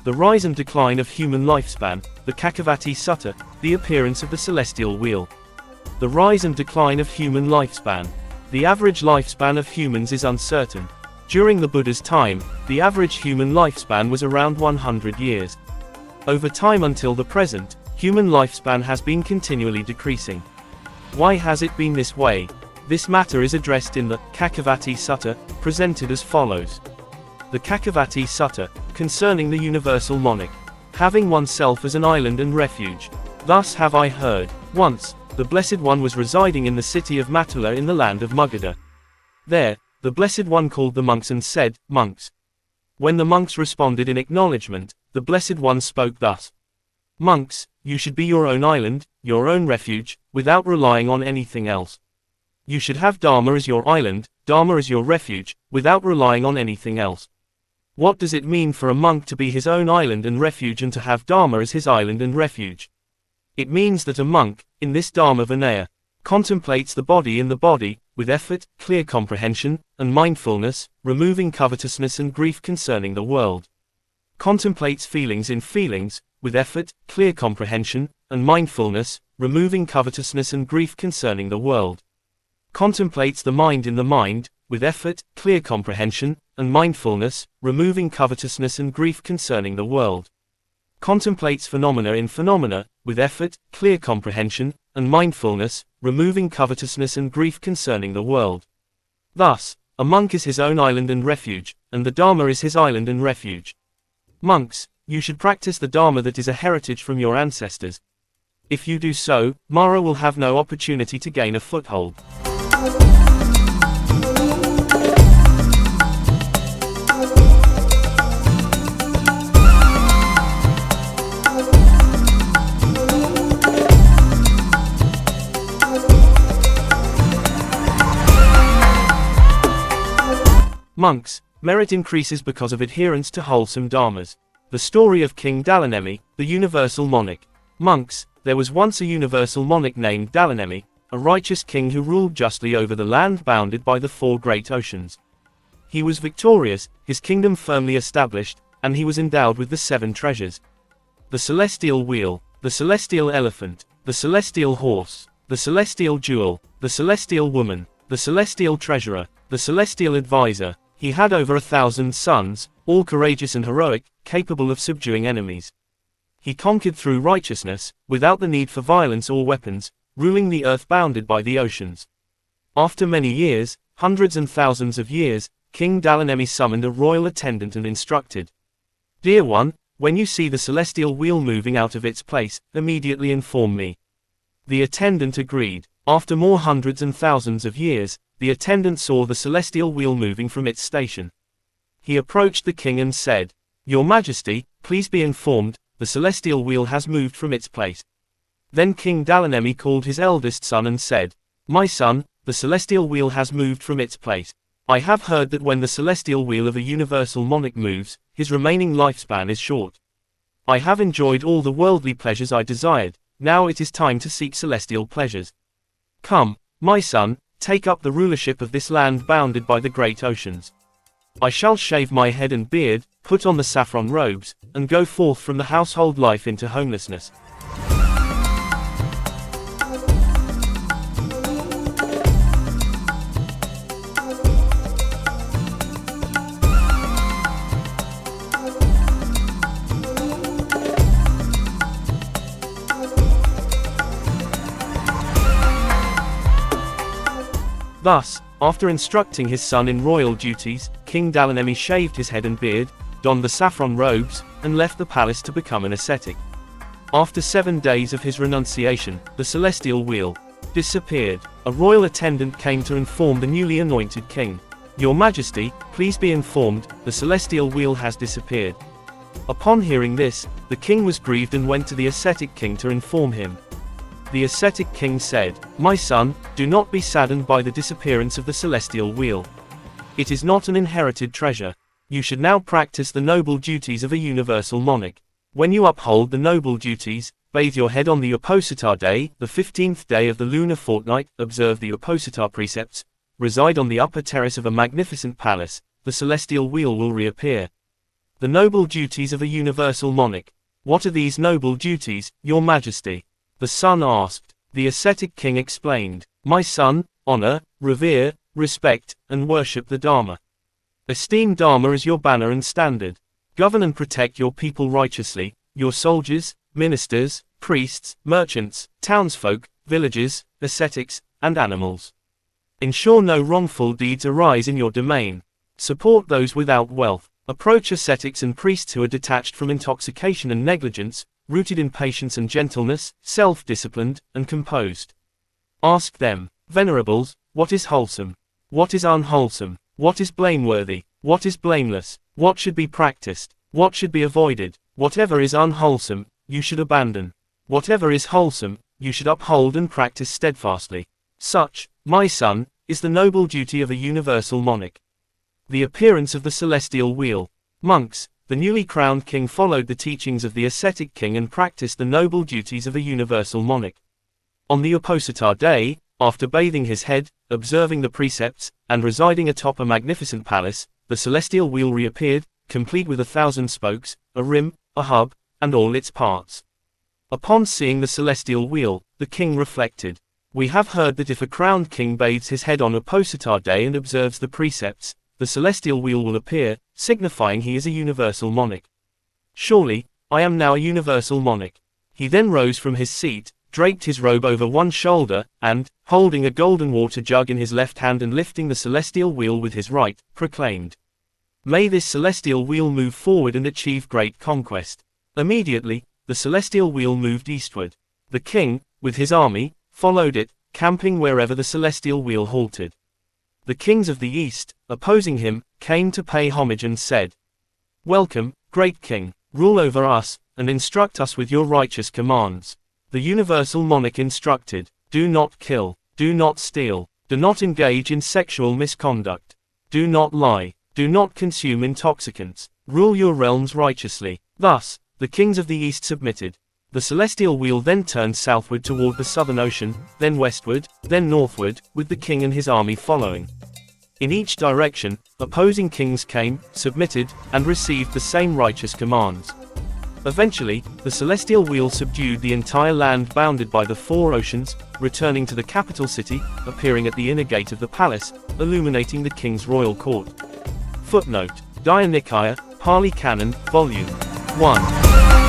The rise and decline of human lifespan, the Kakavati Sutta, the appearance of the celestial wheel. The rise and decline of human lifespan. The average lifespan of humans is uncertain. During the Buddha's time, the average human lifespan was around 100 years. Over time until the present, human lifespan has been continually decreasing. Why has it been this way? This matter is addressed in the Kakavati Sutta, presented as follows. The Kakavati Sutta, concerning the universal monarch, having oneself as an island and refuge. Thus have I heard. Once, the Blessed One was residing in the city of Mātulā in the land of Magadha. There, the Blessed One called the monks and said, "Monks." When the monks responded in acknowledgment, the Blessed One spoke thus. "Monks, you should be your own island, your own refuge, without relying on anything else. You should have Dharma as your island, Dharma as your refuge, without relying on anything else." What does it mean for a monk to be his own island and refuge and to have Dharma as his island and refuge? It means that a monk, in this Dhamma-Vinaya, contemplates the body in the body, with effort, clear comprehension, and mindfulness, removing covetousness and grief concerning the world. Contemplates feelings in feelings, with effort, clear comprehension, and mindfulness, removing covetousness and grief concerning the world. Contemplates the mind in the mind, with effort, clear comprehension, and mindfulness, removing covetousness and grief concerning the world. Contemplates phenomena in phenomena, with effort, clear comprehension, and mindfulness, removing covetousness and grief concerning the world. Thus, a monk is his own island and refuge, and the Dharma is his island and refuge. Monks, you should practice the Dharma that is a heritage from your ancestors. If you do so, Mara will have no opportunity to gain a foothold. Monks, merit increases because of adherence to wholesome dharmas. The story of King Dalanemi, the universal monarch. Monks, there was once a universal monarch named Dalanemi, a righteous king who ruled justly over the land bounded by the 4 great oceans. He was victorious, his kingdom firmly established, and he was endowed with the 7 treasures. The celestial wheel, the celestial elephant, the celestial horse, the celestial jewel, the celestial woman, the celestial treasurer, the celestial advisor. He had over 1,000 sons, all courageous and heroic, capable of subduing enemies. He conquered through righteousness, without the need for violence or weapons, ruling the earth bounded by the oceans. After many years, hundreds and thousands of years, King Dalanemi summoned a royal attendant and instructed, "Dear one, when you see the celestial wheel moving out of its place, immediately inform me." The attendant agreed. After more hundreds and thousands of years, the attendant saw the celestial wheel moving from its station. He approached the king and said, "Your Majesty, please be informed, the celestial wheel has moved from its place." Then King Dalanemi called his eldest son and said, "My son, the celestial wheel has moved from its place. I have heard that when the celestial wheel of a universal monarch moves, his remaining lifespan is short. I have enjoyed all the worldly pleasures I desired, now it is time to seek celestial pleasures. Come, my son, take up the rulership of this land bounded by the great oceans. I shall shave my head and beard, put on the saffron robes, and go forth from the household life into homelessness." Thus, after instructing his son in royal duties, King Dalanemi shaved his head and beard, donned the saffron robes, and left the palace to become an ascetic. After 7 days of his renunciation, the celestial wheel disappeared. A royal attendant came to inform the newly anointed king, "Your Majesty, please be informed, the celestial wheel has disappeared." Upon hearing this, the king was grieved and went to the ascetic king to inform him. The ascetic king said, "My son, do not be saddened by the disappearance of the celestial wheel. It is not an inherited treasure. You should now practice the noble duties of a universal monarch. When you uphold the noble duties, bathe your head on the Uposatha day, the 15th day of the lunar fortnight, observe the Uposatha precepts, reside on the upper terrace of a magnificent palace, the celestial wheel will reappear. The noble duties of a universal monarch. What are these noble duties, Your Majesty? The son asked. The ascetic king explained. My son, honor, revere, respect, and worship the Dharma. Esteem Dharma as your banner and standard. Govern and protect your people righteously, your soldiers, ministers, priests, merchants, townsfolk, villagers, ascetics, and animals. Ensure no wrongful deeds arise in your domain. Support those without wealth. Approach ascetics and priests who are detached from intoxication and negligence, rooted in patience and gentleness, self-disciplined, and composed. Ask them, Venerables, what is wholesome? What is unwholesome? What is blameworthy? What is blameless? What should be practiced? What should be avoided? Whatever is unwholesome, you should abandon. Whatever is wholesome, you should uphold and practice steadfastly. Such, my son, is the noble duty of a universal monarch. The appearance of the celestial wheel. Monks, the newly crowned king followed the teachings of the ascetic king and practiced the noble duties of a universal monarch. On the Opposita day, after bathing his head, observing the precepts, and residing atop a magnificent palace, the celestial wheel reappeared, complete with 1,000 spokes, a rim, a hub, and all its parts. Upon seeing the celestial wheel, the king reflected. We have heard that if a crowned king bathes his head on Opposita day and observes the precepts, the celestial wheel will appear, signifying he is a universal monarch. Surely, I am now a universal monarch. He then rose from his seat, draped his robe over one shoulder, and, holding a golden water jug in his left hand and lifting the celestial wheel with his right, proclaimed, May this celestial wheel move forward and achieve great conquest. Immediately, the celestial wheel moved eastward. The king, with his army, followed it, camping wherever the celestial wheel halted. The kings of the east, opposing him, came to pay homage and said, Welcome, great king, rule over us, and instruct us with your righteous commands. The universal monarch instructed, Do not kill, do not steal, do not engage in sexual misconduct, do not lie, do not consume intoxicants, rule your realms righteously. Thus, the kings of the east submitted. The celestial wheel then turned southward toward the southern ocean, then westward, then northward, with the king and his army following. In each direction, opposing kings came, submitted, and received the same righteous commands. Eventually, the celestial wheel subdued the entire land bounded by the 4 oceans, returning to the capital city, appearing at the inner gate of the palace, illuminating the king's royal court. Footnote: Daya Nikaya, Pali Canon, Volume 1.